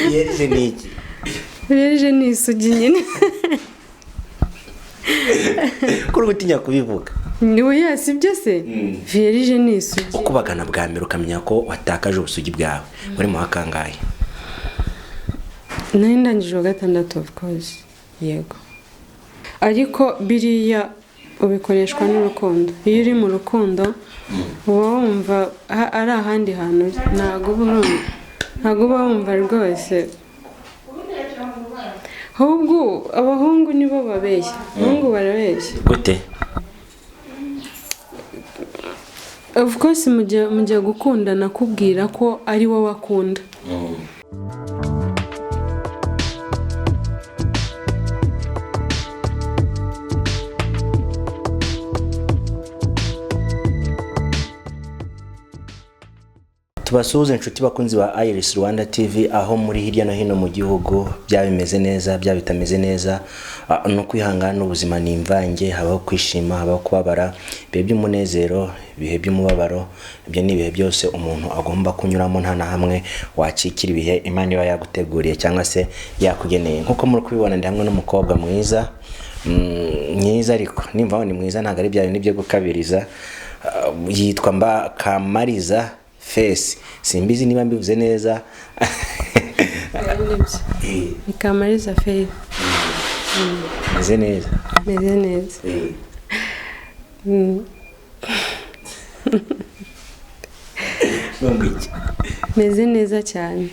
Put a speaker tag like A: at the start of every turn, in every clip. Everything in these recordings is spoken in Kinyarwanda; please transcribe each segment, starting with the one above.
A: Vierge ni iki?
B: Vierge ni isugi nyine.
A: Kuri gutinya kubivuga.
B: Niwe yasi byose. Vierge ni isugi.
A: Ukubagana bwa mbere ukamenya ko watakaje ubusugi bwawe. Muri mu hakangaye.
B: Nari ndangije 6 of course. Yego. Ariko biriya ubikoreshwa n'urukundo. Iyo uri mu rukundo uba wumva ari ahandi hantu ntago uba wumva rwose. Ahubwo abahungu nibo babeshya. Abahungu barabeshya.
A: Gute?
B: Of course mujya gukundana kubwira ko ari wowe akunda.
A: Tubasuhuze inshuti bakunzi ba Iris Rwanda TV aho muri hirya no hino mu gihugu byabimeze neza byabitameze neza no kwihangana ubuzima ni imvange habaho kwishima habaho kubabara bihe by'umunezero bihe by'umubabaro ibyo ni bihe byose umuntu agomba kunyuramo nta na hamwe wacikira ibihe Imana iba yaguteguriye cyangwa se yakugeneye nkuko muri kubibona ndi hamwe n'umukobwa mwiza mwiza ariko nimva ni mwiza ntago ari byayo nibyo gukabiriza yitwa Kamariza Face simbizi niba mbivuze neza.
B: Ni Kamariza Face.
A: Meze neza.
B: Meze neza. Meze neza cyane.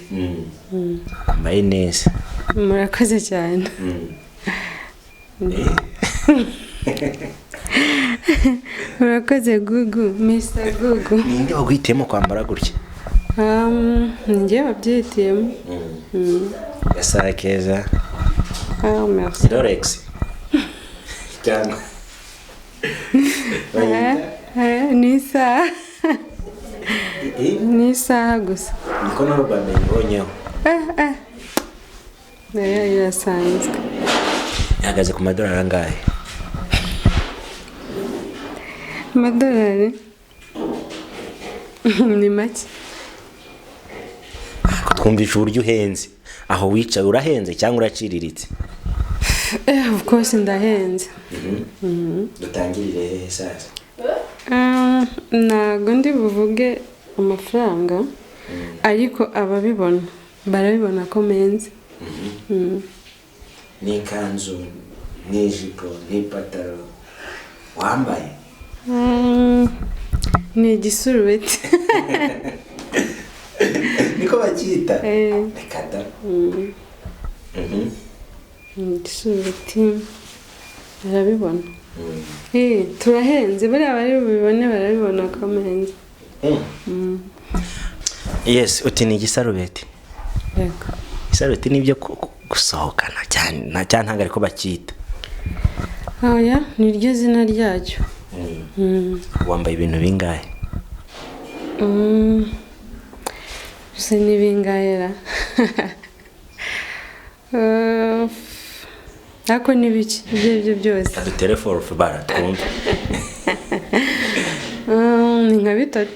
A: Mbaye neza.
B: Murakoze cyane. Murakoze Gugu, Mr. Gugu.
A: Ninde wagwitemo kwambara gutya?
B: Ngiye babyitiyemo.
A: Yasa keza.
B: Merci.
A: Rolex. Cyangwa.
B: Nisa. Nisa gusa.
A: Niko no Rwanda yibonyeho.
B: Yasanzwe.
A: Yahagaze ku madolari angahe?
B: Amadolari ni make.
A: Twumvisha uburyo uhenze aho wicaye urahenze cyangwa uraciriritse?
B: Of course ndahenze.
A: Dutangirire hehe sasa?
B: Ntago ndi buvuge amafaranga ariko ababibona barabibona ko menze.
A: Ni kanzu ni jipo ni pataro wambaye?
B: Ni igisurubeti.
A: Niko bakita? Rekada.
B: Igisurubeti barabibona. Turahenze bariya bari bubibone barabibona ko menze.
A: Yes, uti ni igisarubeti.
B: Yego.
A: Isarubeti nibyo gusohokana cyane ntago ariko bakita.
B: Oya, ni ryo zina ryacyo.
A: Wambaye ibintu bingahe?
B: Se ni bingahera. Ako ni biki ibyo byose.
A: Adutere for bara twumve.
B: Ni nka 3.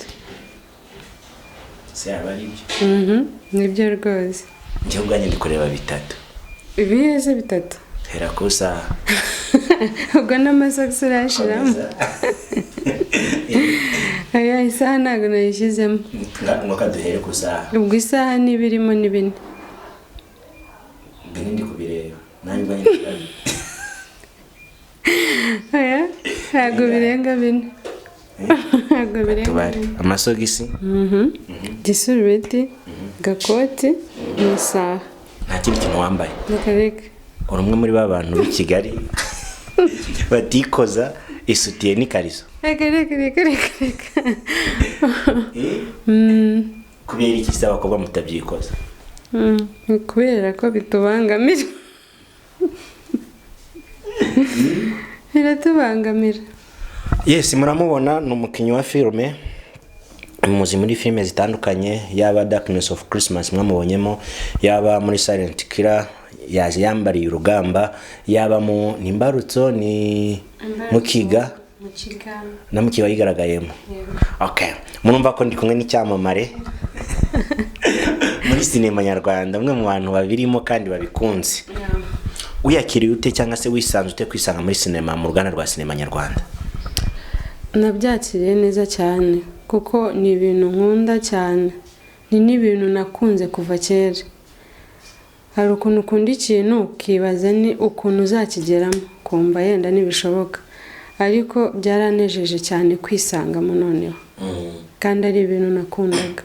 A: Se abari byo.
B: Nibyo rwose.
A: Njye ubwanjye ndi kureba 3.
B: Ibiheze 3.
A: Hera kusa.
B: Ubwo n'amasogisi urashiramo. Aya isaha ntago nayishyizemo.
A: Nuko duhere kusa.
B: Ubwo isaha nibirimo ni 4.
A: Bine ndi kubireba. Nanjye ubwanjye.
B: Aya ntago birenga 4. Ntago birenga.
A: Amasogisi.
B: Gisurubeti, gakoti, n'isaha.
A: Nta kindi kintu wambaye?
B: Nakareka.
A: Uri umwe muri ba bantu b'i Kigali batikoza isutiye n'ikariso.
B: Reka.
A: Kubera iki se abakobwa mutabyikoza?
B: Kubera ko bitubangamira. Biratubangamira.
A: Yes, muramubona ni umukinnyi wa filime. Muzi muri filime zitandukanye yaba Darkness of Christmas mwamubonyemo, yaba muri Silent Killer yaje yambariye urugamba, yaba mu Nimbarutso ni Mukiga na Mukiga yigaragayemo. Okay, murumva ko ndi kumwe n'icyamamare. muri sinema nyarwanda umwe mu bantu babirimo kandi babikunze. Uyakiriye ute cyangwa se wisanze ute kwisanga muri sinema mu ruganda rwa sinema nyarwanda?
B: Nabyakiriye neza cyane kuko ni ibintu nkunda cyane, ni n'ibintu nakunze kuva kera. Hari ukuntu ukunda ikintu ukibaza ni ukuntu uzakigeramo, kumva yenda ntibishoboka, ariko byaranejeje cyane kwisangamo noneho, kandi ari ibintu nakundaga.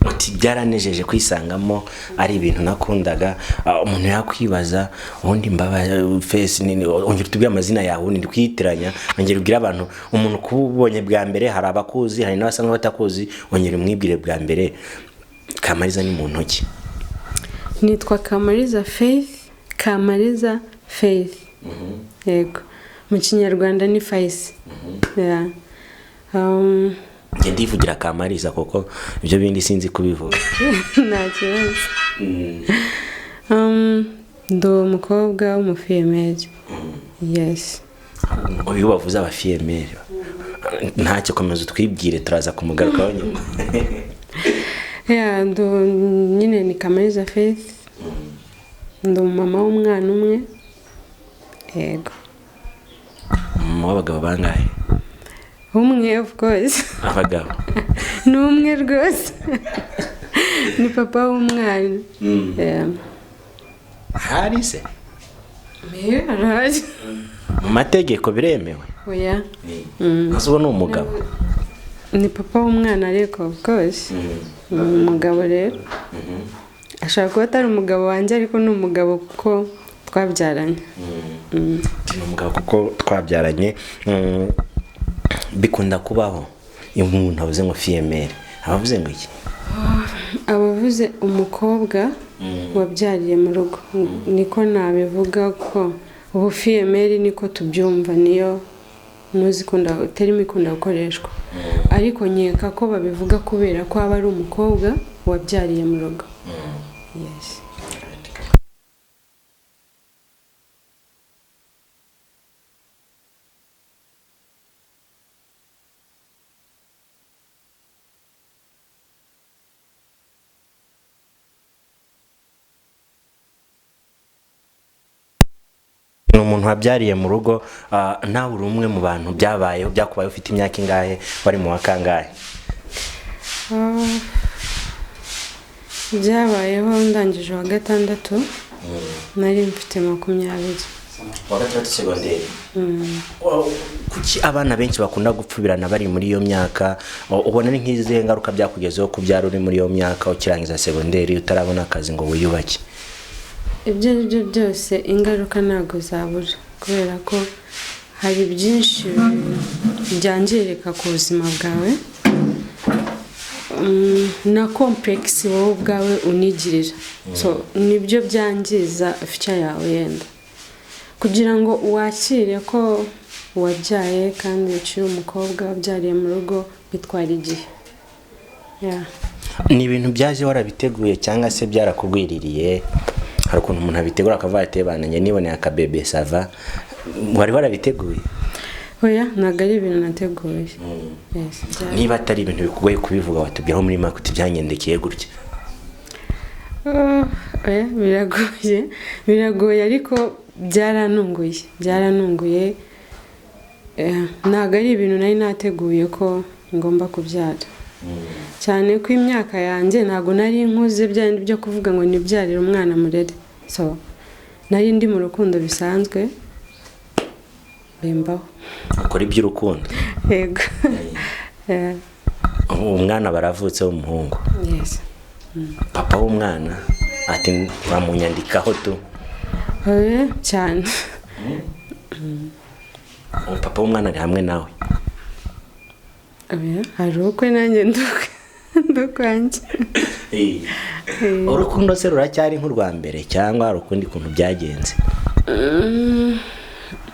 A: Uti byaranejeje kwisangamo ari ibintu nakundaga. Umuntu yakwibaza ubundi face nini, ongera tubye amazina yawe ndi kwiyitiranya, ongera ubwira abantu umuntu kubonye bwa mbere, hari abakuzi hari n'abasanga batakuzi, ongera umwibwire bwa mbere. Kamariza ni mu ntoki.
B: Nitwa Kamariza Faith, Kamariza Faith. Yego. Mu Kinyarwanda ni Faith.
A: Njye ndivugira Kamariza kuko ibyo bindi sinzi kubivuga.
B: Nta kibazo. Ndi umukobwa w'umufiyemeri. Yes.
A: Uyu bavuze abafiyemeri, ntacyo komeza utwibwire turaza kumugarukaho nyuma.
B: Nyine ni Kamariza Faith. Ndi umumama w'umwana umwe. Yego.
A: W'abagabo bangahe?
B: Umwe, of course.
A: Abagabo?
B: Ni umwe rwose. Ni papa w'umwana.
A: Hari se?
B: Arahari.
A: Mu mategeko biremewe?
B: Oya.
A: Uwo ni umugabo?
B: Ni papa w'umwana ariko, of course. Umugabo rero. Ashobora kuba atari umugabo wanjye ariko ni umugabo kuko twabyaranye.
A: Ni umugabo kuko twabyaranye. Bikunda kubaho iyo umuntu avuze ngo fiyemeri, abavuze ngo iki?
B: Abavuze umukobwa wabyariye mu rugo, niko nabivuga ko ubu fiyemeri niko tubyumva, niyo terimi ikunda gukoreshwa, ariko nkeka ko babivuga kubera ko aba ari umukobwa wabyariye mu rugo. Yes.
A: Ni umuntu wabyariye mu rugo. Nawe uri umwe mu bantu byabayeho, byakubaye ufite imyaka ingahe, wari mu wa kangahe?
B: Byabayeho ndangije wa gatandatu, nari mfite 20.
A: Wa gatandatu segonderi. Kuki abana benshi bakunda gupfubirana bari muri iyo myaka? Ubona ni nk'izihe ngaruka byakugezeho kubyara uri muri iyo myaka ukirangiza segonderi utarabona akazi ngo wiyubake?
B: Ibyo aribyo byose ingaruka ntabwo zabura, kubera ko hari byinshi byangirika ku buzima bwawe, na complex wowe ubwawe unigirira. So nibyo byangiza future yawe yenda, kugira ngo wakire ko wabyaye kandi ukiri umukobwa wabyariye mu rugo bitwara igihe.
A: Ni ibintu byaje warabiteguye cyangwa se byarakugwiririye? Hari ukuntu umuntu abitegura akavuga ati bananye niboneye akabebe sava, wari warabiteguye?
B: Oya, ntabwo ari ibintu nateguye.
A: Niba atari ibintu bikugoye kubivuga watubwiraho muri make uti byangendekeye gutya?
B: Biragoye ariko byaranunguye. Ntabwo ari ibintu nari nateguye ko ngomba kubyara, cyane ko imyaka yanjye ntabwo nari nkuze byandi byo kuvuga ngo nibyarire umwana murere. So nari ndi mu rukundo bisanzwe bimbaho.
A: Ukora iby'urukundo?
B: Yego.
A: Umwana baravutse w'umuhungu?
B: Yes.
A: Papa w'umwana ati bamunyandikaho tu?
B: Cyane.
A: Papa w'umwana ari hamwe nawe?
B: Hari ukwe nanjye ndukwanjye.
A: Urukundo se ruracyari nk'urwa mbere cyangwa hari ukundi kuntu byagenze?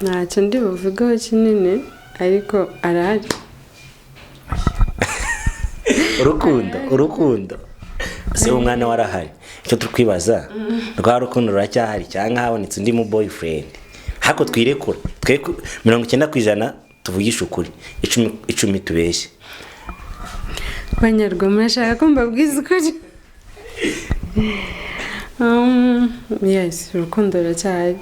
B: Ntacyo ndi buvugeho kinini ariko arahari.
A: Urukundo se umwana warahari? Icyo turikwibaza, rwa rukundo ruracyahari cyangwa habonetse undi mu boyfriend? Hako twirekura 90% tuvugisha ukuri, 10 tubeshye.
B: Banyarwa murashaka ko mbabwiza ukuri? Yes, urukundo ruracyari.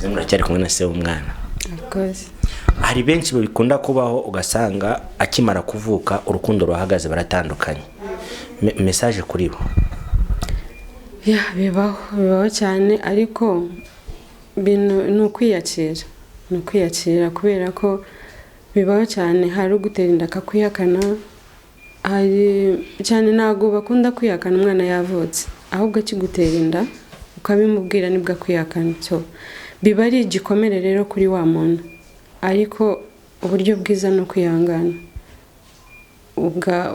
A: Muracyari kumwe na se w'umwana.
B: Of course.
A: Hari benshi babikunda kubaho ugasanga akimara kuvuka urukundo ruhagaze baratandukanye. Message kuri bo.
B: Bibaho cyane ariko ni ukwiyakira kubera ko bibaho cyane. Hari ugutera inda akakwihakana, hari cyane ntabwo bakunda kwihakana umwana yavutse, ahubwo akigutera inda ukabimubwira nibwo akwihakana. Biba ari igikomere rero kuri wa muntu, ariko uburyo bwiza ni ukwihangana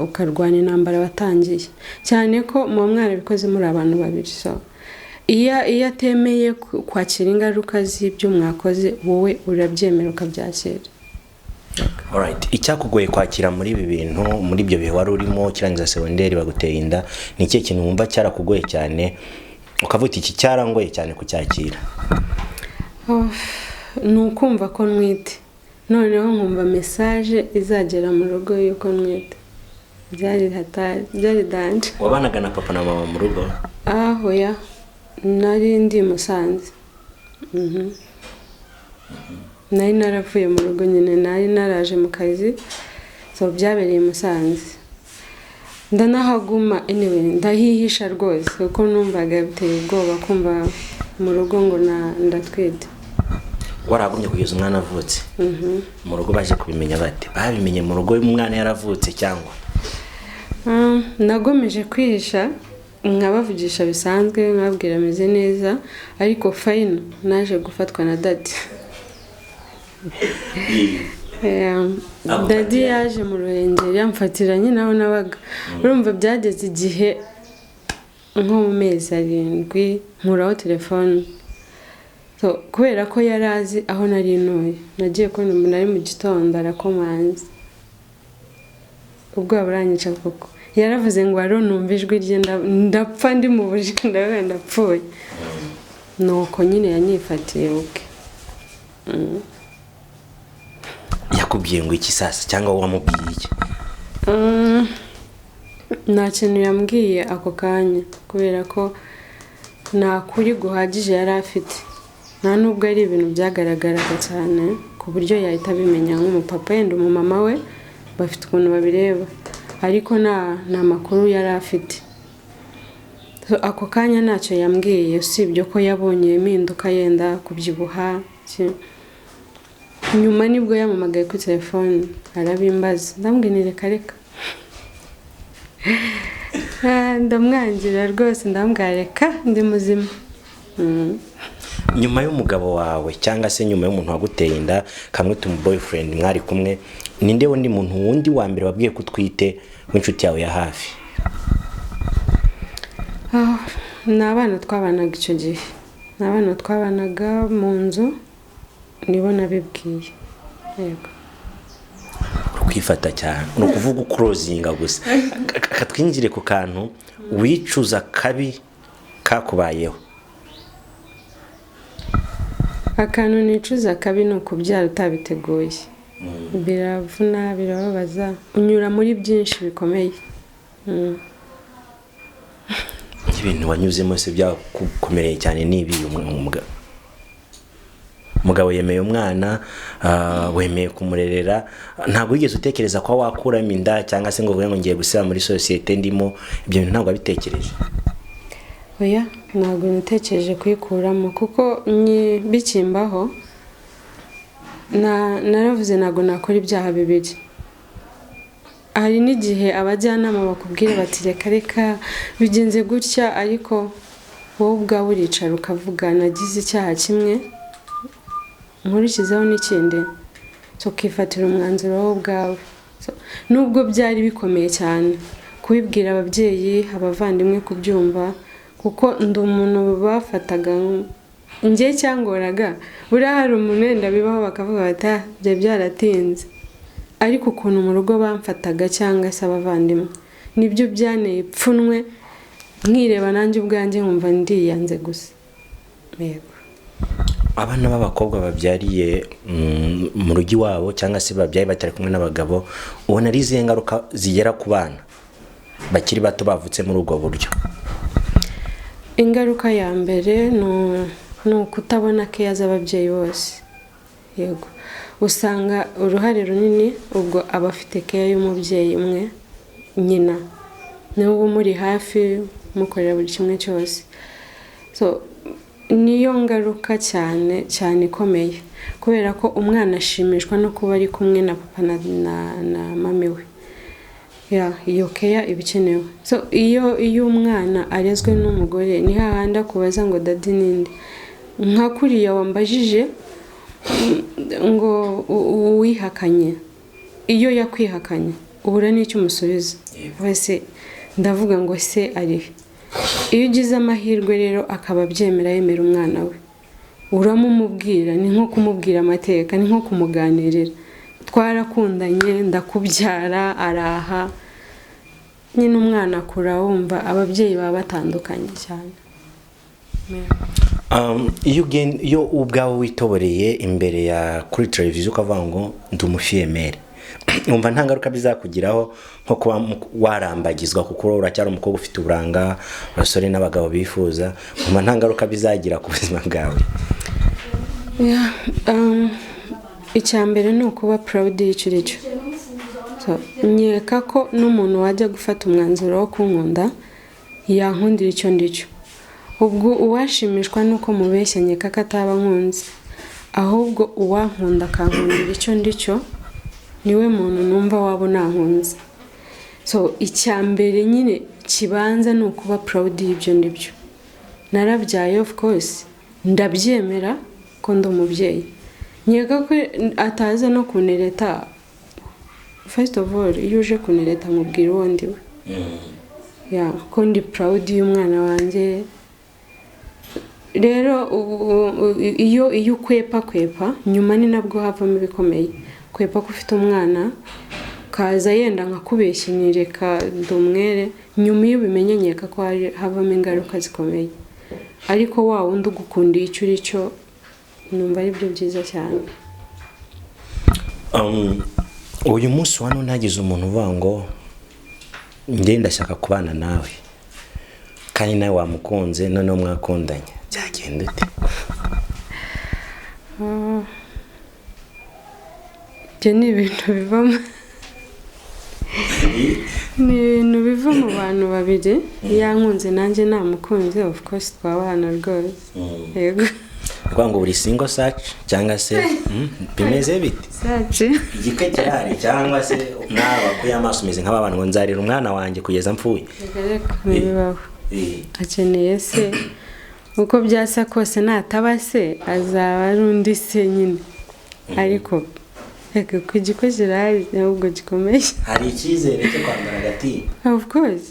B: ukarwana intambara watangiye, cyane ko mu mwarabikoze muri abantu babiri. Iyo atemeye kwakira ingaruka z'ibyo mwakoze, wowe urabyemera ukabyakira.
A: Alright, icyakugoye kwakira muri ibi bintu, muri ibyo bihe wari urimo kirangiza segonderi baguteye inda, ni ikihe kintu wumva cyarakugoye cyane ukavuga iki cyarangoye cyane kucyakira?
B: Ni ukumva ko nwite, noneho nkumva message izagera mu rugo yuko nwite. Byari danje.
A: Wabanaga na papa na mama mu rugo?
B: Oya, nari ndi Musanze. Nari naravuye mu rugo nyine, nari naraje mu kazi, byabereye Musanze. Ndanahaguma anyway, ndahihisha rwose kuko numvaga biteye ubwoba kumva mu rugo ngo ndatwite.
A: Waragumye kugeza umwana avutse? Mu rugo baje kubimenya bate? Babimenye mu rugo umwana yaravutse cyangwa?
B: Nagomeje kwihisha, nkabavugisha bisanzwe, nkabwira ameze neza, ariko fine naje gufatwa na dadi. Dadi yaje mu Ruhengeri yamfatiranye naho nabaga. Urumva byageze igihe nko mu mezi 7 nkuraho telefone. Kubera ko yari azi aho nari ntuye, nagiye kubona umuntu ari mu gitondo arakomanze. Ubwo buranyica koko. Yaravuze ngo numva ijwi rye ndapfa ndi mu buryo ndapfuye. Nuko nyine yanyifatiye uke.
A: Yakubwiye ngo iki sasa cyangwa wamubwiye iki?
B: Nta kintu yambwiye ako kanya kubera ko nta kuri guhagije yari afite. Nta nubwo ari ibintu byagaragaraga cyane ku buryo yahita abimenya nk'umupapa yenda umumama we bafite ukuntu babireba, ariko nta makuru yari afite. Ako kanya ntacyo yambwiye usibye ko yabonye impinduka yenda kubyibuha. Nyuma nibwo yamamagaye kuri telefone arabimbaza, ndambwira reka ndamwangira rwose, ndambwira reka ndi muzima.
A: Nyuma y'umugabo wawe cyangwa se nyuma y'umuntu waguteye inda kamwe tu boyfriend mwari kumwe, ninde wundi muntu wundi wa mbere wabwiye ko utwite w'inshuti yawe ya hafi?
B: N'abana twabanaga icyo gihe, n'abana twabanaga mu nzu nibo nabibwiye. Yego.
A: Kwifata cyane no kuvuga ukrozinga gusa. Katwinjire ku kantu wicuza kabi kakubayeho.
B: Akantu nicuza kabi no kubyara utabiteguye. Biravuna, birababaza, unyura muri byinshi bikomeye.
A: Ibintu wanyuzemo se byakukomereye cyane nibi umugabo yemeye umwana, wemeye kumurerera, ntabwo wigeze utekereza ko wakuramo inda cyangwa se ngo uvuge ngo ngiye gusaba muri societe ndimo, ibyo bintu ntabwo abitekereje?
B: Oya, ntabwo nitekereje kuyikuramo kuko bikimbaho naravuze ntabwo nakora ibyaha bibiri. Hari n'igihe abajyanama bakubwira bati reka bigenze gutya, ariko wowe ubwawe uricara ukavuga nagize icyaha kimwe nkurikizaho n'ikindi, ukifatira umwanzuro wowe ubwawe. Nubwo byari bikomeye cyane kubibwira ababyeyi, abavandimwe kubyumva, kuko ndi umuntu bafataga njye cyangoraga. Buriya hari umuntu wenda bibaho bakavuga bati byaratinze, ariko ukuntu mu rugo bamfataga cyangwa se abavandimwe nibyo byaneye ipfunwe, nkireba nanjye ubwanjye nkumva ndiyanze gusa. Yego.
A: Abana b'abakobwa babyariye mu rugi wabo cyangwa se babyaye batari kumwe n'abagabo, ubona ari izihe ngaruka zigera ku bana bakiri bato bavutse muri ubwo buryo?
B: ingaruka ya mbere ni ukutabona keya z'ababyeyi bose. Yego, usanga uruhare runini ubwo aba afite keya y'umubyeyi umwe, nyina niwe uba umuri hafi mukorera buri kimwe cyose. So niyo ngaruka cyane cyane ikomeye, kubera ko umwana ashimishwa no kuba ari kumwe na papa na mami we. Iyo keya iba ikenewe. So iyo umwana arezwe n'umugore ni hahandi akubaza ngo dadi ninde, nka kuriya wambajije ngo wihakanye. Iyo yakwihakanye ubura n'icyo umusubiza wese, ndavuga ngo se arihe. Iyo ugize amahirwe rero akaba abyemera, yemera umwana we, uramumubwira, ni nko kumubwira amateka, ni nko kumuganirira. Twarakundanye, ndakubyara, araha. Nyine umwana akura wumva ababyeyi baba batandukanye cyane.
A: iyo ubwawe witoboreye imbere ya kuri televiziyo ukavuga ngo ndi umufiyemere, umva nta ngaruka bizakugiraho nko kuba warambagizwa, kuko uracyari umukobwa ufite uburanga abasore n'abagabo bifuza, umva nta ngaruka bizagira ku buzima bwawe?
B: Icya mbere ni ukuba proud y'icyo uri cyo. Nkeka ko n'umuntu wajya gufata umwanzuro wo kunkunda yankundira icyo ndicyo. Ubwo uwashimishwa nuko mubeshya, nkeka ko ataba nkunze, ahubwo uwankunda akankundira icyo ndicyo niwe muntu numva wabona nkunze. So icya mbere nyine kibanza ni ukuba proud y'ibyo ndibyo. Narabyaye, of course ndabyemera ko ndi umubyeyi. Nkeka ko ataza no kunereta. First of all, iyo uje kunereta nkubwira uwo ndiwe. Ko ndi proud y'umwana wanjye. Rero iyo ukwepa nyuma ni nabwo havamo ibikomeye. Kwepa ko ufite umwana kaza yenda nkakubeshya nireka ndumwere, nyuma iyo ubimenye nkeka ko havamo ingaruka zikomeye. Ariko wa wundi ugukundiye icyo uri cyo numva ari byo byiza cyane.
A: Uyu munsi wano nagize umuntu uvuga ngo njye ndashaka kubana nawe, kandi nawe wamukunze, noneho mwakundanye, byagenda ute?
B: Ibyo ni ibintu biva mu bantu babiri. Yankunze nanjye namukunze, of course twabana rwose. Yego.
A: Kwa ngo uri single search cyangwa se bimeze bite?
B: Search
A: igike cyari cyangwa se nawe kuya amaso meze nk'abantu ngo nzarira umwana wanjye kugeza mpfuye.
B: Bibaho. Akeneye se uko byasa kose, nataba se azaba ari undi se nyine. Ariko reka kugiko kirari ahubwo gikomeye.
A: Hari icyizere cyo kwambara agatimba?
B: Of course.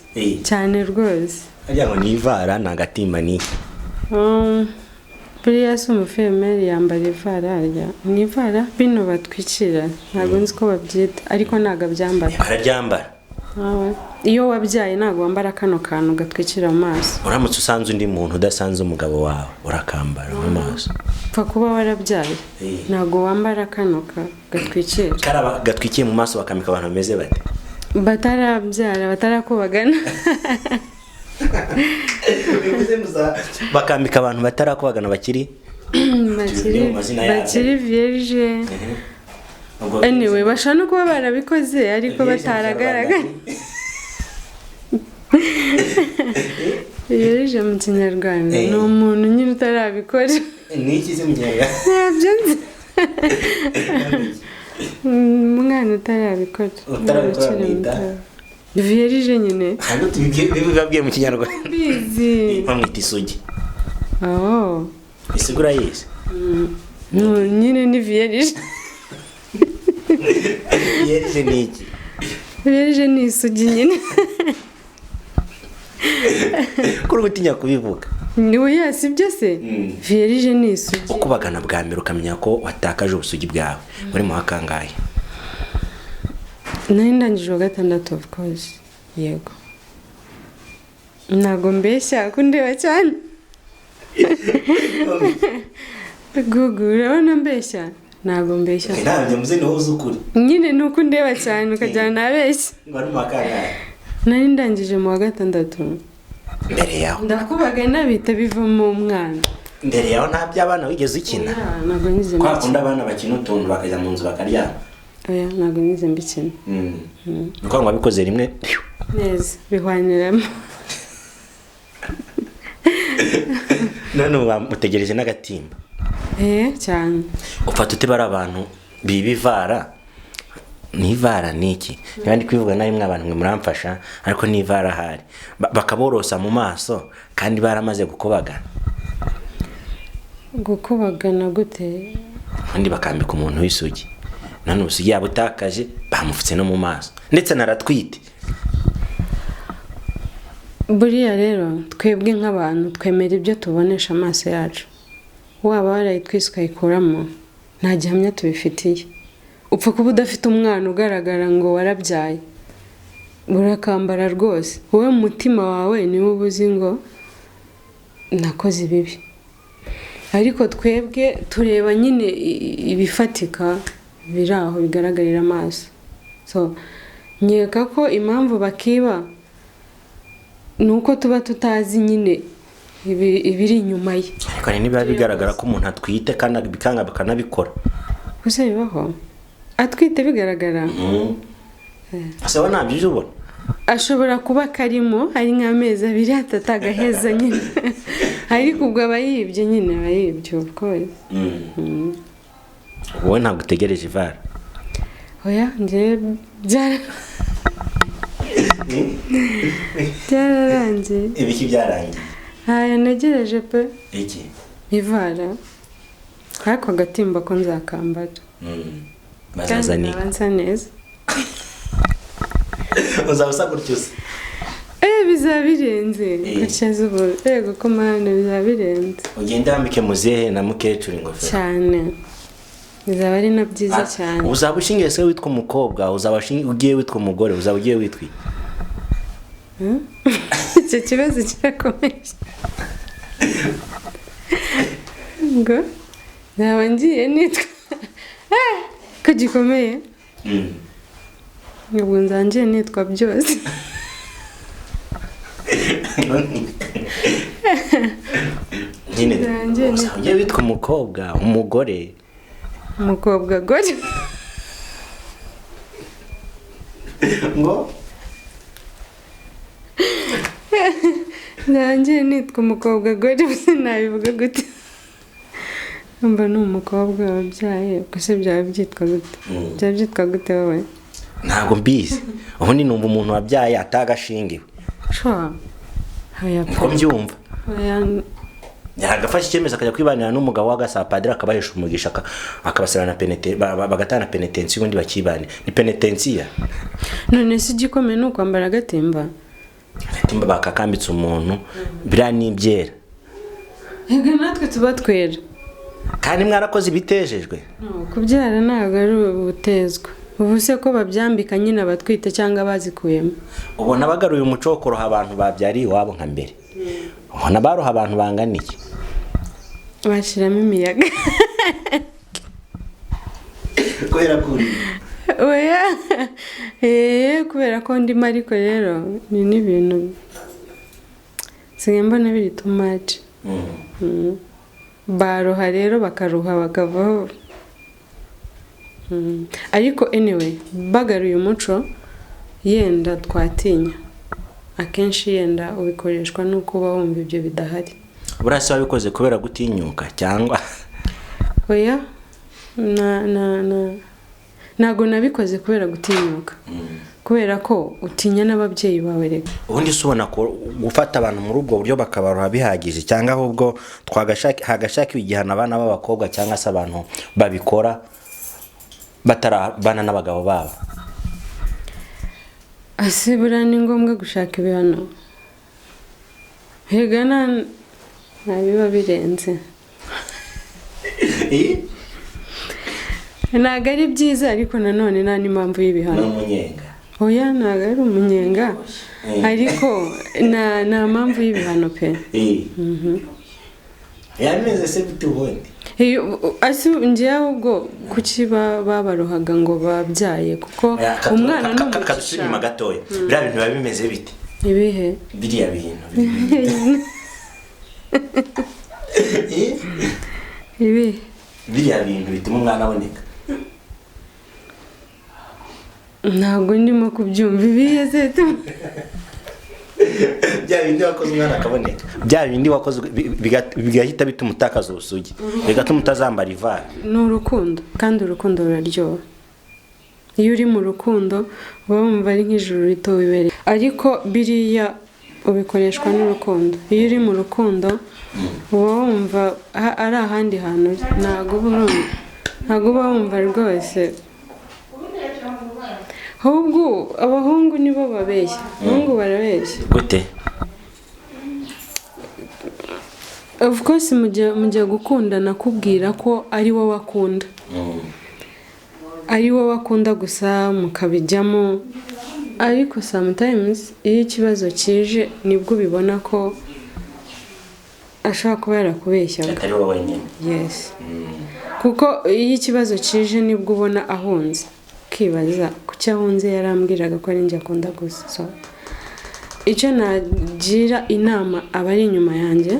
B: Cyane rwose.
A: Ajya ngo nivara na gatimba ni
B: buriya se umufemeri yambara ivara arya nivara bino batwikira, ntabwo nzi ko babyita, ariko ntago abyambara.
A: Arabyambara.
B: Iyo wabyaye ntago wambara kano kantu gatwikira amaso.
A: Uramutse usanze undi muntu udasanze umugabo wawe urakambara mu maso?
B: Pfa kuba warabyaye ntago wambara kano gatwikira.
A: Karaba gatwikiye mu maso bakamika abantu bameze bate?
B: Batarabyara, batarakubagana.
A: Bakambika abantu batarakubagana bakiri
B: vierge. Anyway, bashaka no kuba barabikoze ariko bataragaragara. Vierge mu Kinyarwanda ni umuntu nyine utarabikora.
A: Ni iki se mu Kinyarwanda?
B: Umwana utarabikora. Vierge nyine.
A: Hano tubibabwiye mu Kinyarwanda.
B: Bizi.
A: Bamwita isugi. Isigura yise.
B: No, nyine ni vierge.
A: Vierge ni iki?
B: Vierge ni isugi nyine.
A: Kuri gutinya kubivuga.
B: Niwe yasi byose. Vierge ni isugi.
A: Ukubagana bwa mbere ukamenya ko watakaje ubusugi bwawe. Muri mu hakangaye.
B: Nari ndangije wa gatandatu, of course. Yego. Ntago mbeshya kundeba cyane. Google urabona mbeshya? Ntago mbeshya.
A: Ntabyo muze no uzukuri.
B: Nyine nuko ndeba cyane ukajyana nabeshya.
A: Ngo ari mu hakangaye.
B: Nari ndangije mu wa gatandatu.
A: mbere yaho
B: ndakubaga nabita bivamo umwana.
A: mbere yaho nta by'abana wigeze ukina
B: ntabwo nize
A: kwa kundi abana bakina utuntu bakajya mu nzu bakaryama
B: oya ntabwo nize mbikina
A: nuko ngo wabikoze rimwe
B: neza bihwaniramo
A: none bamutegereje n'agatimba
B: cyane
A: ufata ute bari abantu bibivara n'ivara niki niba ndi kwivuga nawe mwe abantu mwe muramfasha ariko n'ivara hari bakaborosa mu maso kandi baramaze gukobagana
B: gute
A: kandi bakambika umuntu w'isugi none ubusugi yabutakaje bamufutse no mu maso ndetse naratwite.
B: buriya rero twebwe nk'abantu twemera ibyo tubonesha amaso yacu waba warayitwise ukayikuramo nta gihamya tubifitiye upfa kuba udafite umwana ugaragara ngo warabyaye urakambara rwose wowe mu mutima wawe niwe ubuzi ngo nakoze ibibi ariko twebwe tureba nyine ibifatika biri aho bigaragarira amaso so nkeka ko impamvu bakiba nuko tuba tutazi nyine ibiri inyuma ye
A: ariko niba bigaragara ko umuntu atwite kandi bikanga bakanabikora
B: gusa bibaho atwite bigaragara
A: asaba ntabyo ubona
B: ashobora kuba karimo ari nk'amezi 2 3 agaheza nyine ariko ubwo abayibye nyine abayibye ukoye
A: wowe ntabwo utegereje ivara
B: oya nje byararangiye
A: ibiki byarangiye
B: haya negereje pe
A: iki
B: ivara ariko agatimba ko nzakambara
A: bazazani
B: bansa neza
A: uzabusa gutyo se
B: bizabirenze gutya zubo yego ko mana bizabirenze
A: ugenda wambike muzehe na mukecuru ingofero
B: cyane bizaba ari na byiza cyane
A: uzaba ushingiye se witwa umukobwa uzaba ugiye witwa umugore uzaba ugiye witwa
B: icyo kibazo kirakomeye ngo naba ngiye nitwa ko gikomeye ubwo nzangiye nitwa byose
A: nyine ugiye witwa umukobwa umugore
B: gore
A: ngo
B: nzangiye nitwa umukobwa gore gusa nabivuga gute mba ni umukobwa wabyaye gusa byaba byitwa gute byaba byitwa gute wowe
A: ntabwo mbizi ubundi numva umuntu wabyaye atagashingiwe
B: shwa
A: uko mbyumva yagafashe icyemezo akajya kwibanira n'umugabo w'agasapadiri akabahesha umugisha akabasana bagatana penetensiya ubundi bakibane ni penetensiya
B: none se igikomeye ni ukwambara agatimba
A: bakakambitse umuntu biriya ni ibyera
B: yego natwe tuba twera
A: kandi mwarakoze ibitejejwe
B: kubyara ntabwo ari ubutezwa ubu se ko babyambika nyine abatwite cyangwa bazikuyemo
A: ubona bagaruye umuco wo kuroha abantu babyariye iwabo nka mbere ubona baroha abantu banganiye
B: bashyiramo imiyaga
A: kubera kuri
B: oya kubera ko ndimo ariko rero ni n'ibintu nsigaye mbona biri too much baroha rero bakaruha bakavaho ariko anyway bagaruye umuco yenda twatinya akenshi yenda ubikoreshwa nuko uba wumva ibyo bidahari
A: burase wabikoze kubera gutinyuka cyangwa
B: oya ntago nabikoze kubera gutinyuka kubera ko utinya n'ababyeyi bawe reka
A: ubundi se ubona ko gufata abantu muri ubwo buryo bakabaroha bihagije cyangwa ahubwo hagashakiwe igihano abana b'abakobwa cyangwa se abantu babikora batarabana n'abagabo babo
B: asibura ni ngombwa gushaka ibihano hegana ntabiba birenze ntabwo ari byiza ariko nanone nta n'impamvu y'ibihano oya ntabwo ari umunyenga ariko nta mpamvu y'ibihano pe
A: yameze se bite ubundi
B: ngiye ahubwo kuki babarohaga ngo babyaye kuko umwana
A: kadusubira gatoya biriya bintu biba bimeze bite
B: ibihe
A: biriya bintu
B: ibihe
A: biriya bintu bituma umwana aboneka.
B: ntabwo ndimo kubyumva. ibihe se
A: bya bindi wakoze umwana akaboneka, bya bindi wakoze bigahita bituma utakaza ubusugi, bigatuma utazambara ivara.
B: ni urukundo, kandi urukundo ruraryoha. iyo uri mu rukundo uba wumva ari nk'ijuru rito wibereye, ariko biriya ubikoreshwa n'urukundo. iyo uri mu rukundo uba wumva ari ahandi hantu, ntabwo uba wumva rwose. ahubwo abahungu nibo babeshya. abahungu barabeshya
A: gute?
B: of course mujya gukundana kubwira ko ari wowe akunda, ari wowe akunda gusa mukabijyamo, ariko sometimes iyo ikibazo kije nibwo ubibona ko ashobora kuba yarakubeshyaga.
A: atari wowe wenyine.
B: yes. kuko iyo ikibazo kije nibwo ubona ahunze, ukibaza kuki ahunze, yarambwiraga ko ari njye akunda gusa. so icyo nagira inama abari inyuma yanjye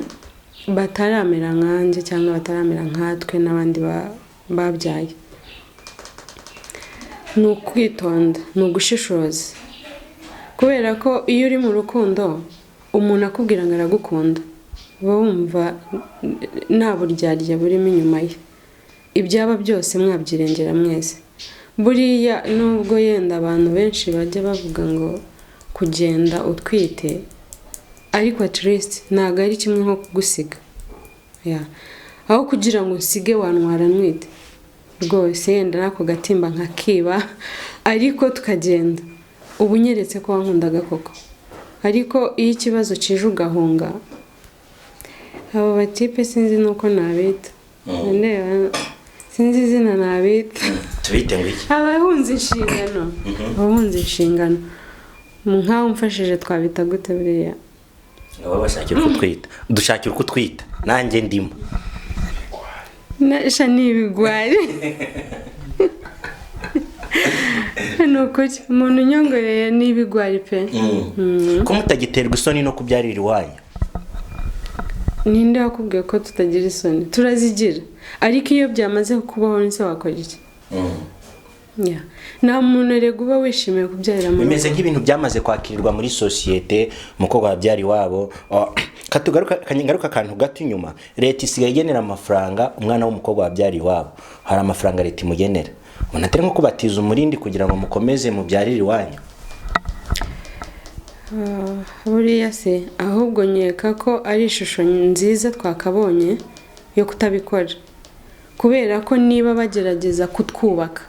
B: bataramera nkanjye cyangwa bataramera nkatwe n'abandi babyaye, ni ukwitonda, ni ugushishoza. kubera ko iyo uri mu rukundo umuntu akubwira ngo aragukunda, uba wumva nta buryarya burimo inyuma ye, ibyaba byose mwabyirengera mwese. buriya nubwo yenda abantu benshi bajya bavuga ngo kugenda utwite, ariko at least ntabwo ari kimwe nko kugusiga. aho kugira ngo usige wantwara nwite rwose, yenda nako gatimba nkakiba, ariko tukagenda ubu nyeretse ko wankundaga koko. ariko iyo ikibazo kije ugahunga, abo batipe sinzi nuko nabita, sinzi izina nabita.
A: tubite ngo iki?
B: abahunze inshingano. abahunze inshingano nkaho umfashije twabita gute buriya?
A: abo bashakira kutwita, dushakira kutwita, nanjye ndimo
B: nasha n'ibigwari. nukuri umuntu unyongoreye n'ibigwari pe.
A: ko mutagiterwa isoni no kubyarira iwanyu?
B: ninde wakubwiye ko tutagira isoni? turazigira, ariko iyo byamaze kubaho nise wakora iki? nta muntu rego uba wishimiye kubyarira mu rugo.
A: bimeze nk'ibintu byamaze kwakirirwa muri sosiyete, umukobwa wabyara iwabo. Kangaruka akantu gato inyuma, leta isigaye igenera amafaranga umwana w'umukobwa wabyara iwabo. hari amafaranga leta imugenera, unatari nko kubatiza umurindi kugira ngo mukomeze mubyarire iwanyu.
B: buriya se ahubwo nkeka ko ari ishusho nziza twakabonye yo kutabikora, kubera ko niba bagerageza kutwubaka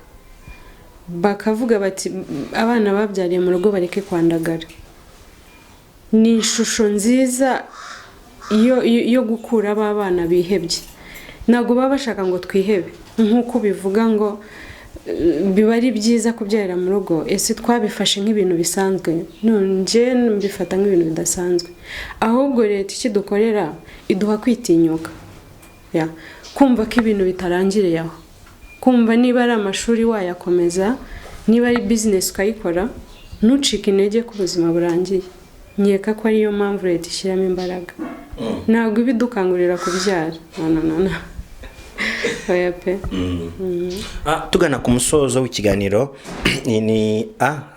B: bakavuga bati abana babyariye mu rugo bareke kwandagara, ni ishusho nziza yo gukura abana bihebye. ntabwo baba bashaka ngo twihebe nk'uko bivuga ngo biba ari byiza kubyarira mu rugo. ese twabifashe nk'ibintu bisanzwe? nje mbifata nk'ibintu bidasanzwe. ahubwo leta ikidukorera iduha kwitinyuka, kumva ko ibintu bitarangiriye aho, kumva niba ari amashuri wayakomeza, niba ari business ukayikora, ntucike intege ko ubuzima burangiye. nkeka ko ariyo mpamvu leta ishyiramo imbaraga, ntabwo ibidukangurira kubyara. oya pe.
A: tugana ku musozo w'ikiganiro ni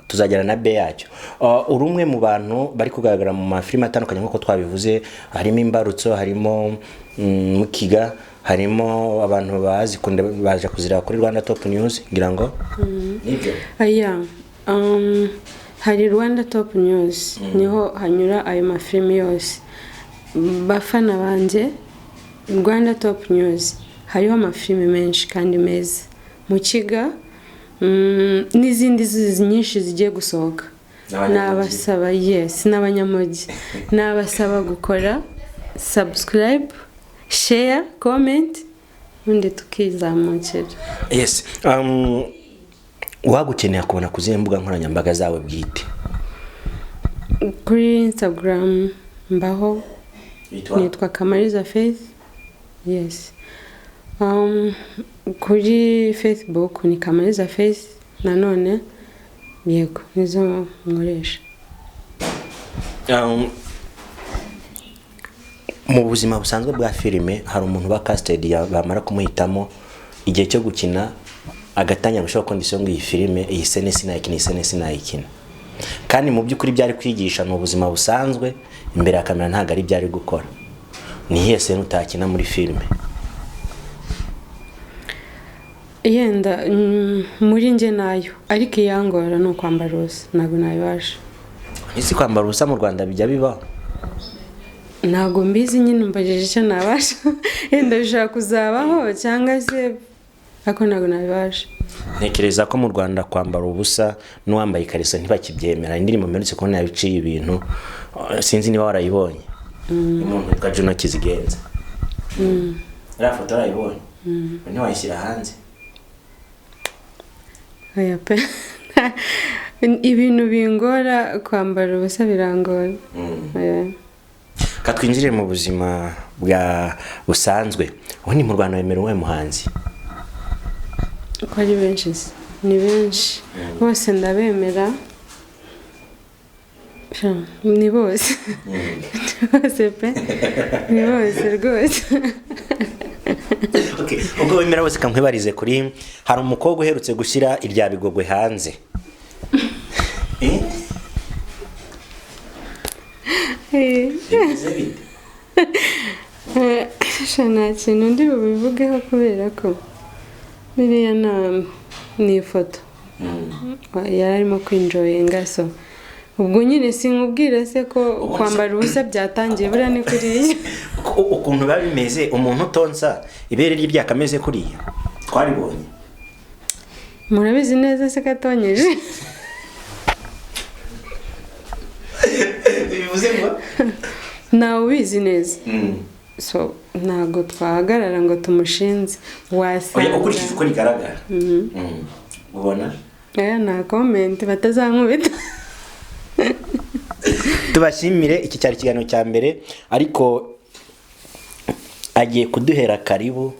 A: tuzagera na B yacyo. uri umwe mu bantu bari kugaragara mu mafilime atandukanye nk'uko twabivuze, harimo Imbarutso, harimo Mukiga, harimo abantu baje kuzira kuri Rwanda Top News ngira ngo nibyo.
B: hari Rwanda Top News, niho hanyura ayo mafilime yose. bafana banjye, Rwanda Top News hariho amafilime menshi kandi meza. Mukiga n'izindi nyinshi zigiye gusohoka. nabasaba n'abanyamugi nabasaba gukora subscribe, share, comment, undi tukizamukira.
A: Yes. wagukeneye kubona kuzihe mbuga nkoranyambaga zawe bwite?
B: kuri Instagram mbaho nitwa Kamariza Faith. yes. kuri Facebook ni Kamariza Faith nanone. yego nizo nkoresha.
A: mu buzima busanzwe bwa filime hari umuntu ba casted bamara kumuhitamo igihe cyo gukina agatangira gushaka kondisiyo ngo iyi filime iyi sene sinayikina, iyi sene sinayikina, kandi mu by'ukuri byari kwigisha ni ubuzima busanzwe imbere ya kamera, ntabwo ari byari gukora. Ni iyihe sene utakina muri filime?
B: yenda muri nge nayo, ariko iyangora ni ukwambara ubusa, ntabwo nabibasha.
A: Ese kwambara ubusa mu Rwanda bijya bibaho?
B: Ntabwo mbizi, nyine mbajije icyo nabasha. Yenda bishobora kuzabaho cyangwa se, ariko ntabwo nabibasha.
A: Ntekereza ko mu Rwanda kwambara ubusa n'uwambaye ikariso ntibakibyemera. Indirimbo mperutse kubona yabiciye ibintu, sinzi niba warayibonye. Umuntu witwa Juno Kizigenza. Iriya foto warayibonye? Ntiwayishyira hanze?
B: Oya pe. Ibintu bingora, kwambara ubusa birangora.
A: Katwinjire mu buzima bwa busanzwe. Ubu ni mu Rwanda wemerewe muhanzi?
B: Ko ari benshi, ni benshi bose ndabemera, ni bose, bose pe, ni bose rwose.
A: Ubwo wemera bose kamwibarize kuri, hari umukobwa uherutse gushyira irya Bigogwe hanze.
B: Nta kintu ndi bubivugeho kubera ko biriya ni ifoto yari arimo kwinjoyinga, so ubwo nyine sinkubwira se ko kwambara ubusa byatangiye buriya ni kuriya.
A: Ukuntu biba bimeze, umuntu utonsa ibere rye ryakameze kuriya twaribonye.
B: Murabizi neza se katonyeje?
A: Bivuze ngo
B: nawe ubizi neza, so ntabwo twahagarara ngo tumushinze. Wasanga
A: ukurikije uko rigaragara ubona
B: nta comment batazankubita.
A: Tubashimire, iki cyari ikiganiro cya mbere, ariko agiye kuduhera karibu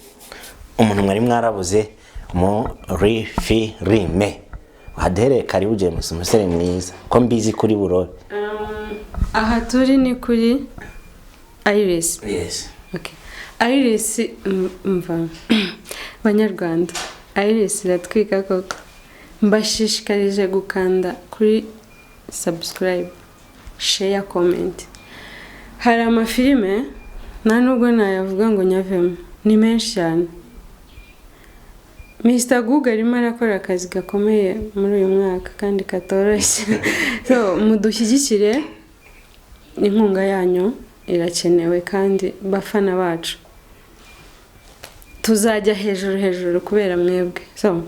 A: umuntu mwari mwarabuze muri filime. Waduhereye karibu James, umusore mwiza ko mbizi kuri Burore.
B: Aha turi ni kuri Iris.
A: Yes.
B: Okay. Iris mva Banyarwanda, Iris iratwika koko. Mbashishikarije gukanda kuri subscribe, share, comment. Hari amafilime nta nubwo nayavuga ngo nyavemo, ni menshi cyane. Mr. Google arimo arakora akazi gakomeye muri uyu mwaka kandi katoroshye. So mudushyigikire, inkunga yanyu irakenewe, kandi bafana bacu tuzajya hejuru kubera mwebwe. So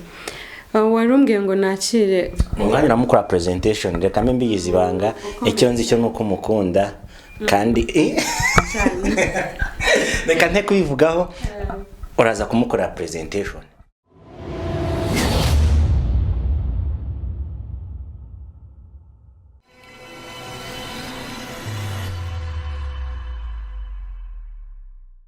B: warumbwiye ngo nakire
A: umwanya uramukora presentation, reka mbe mbigize ibanga, icyo nzi cyo nuko mukunda kandi reka nte kubivugaho, uraza kumukora presentation.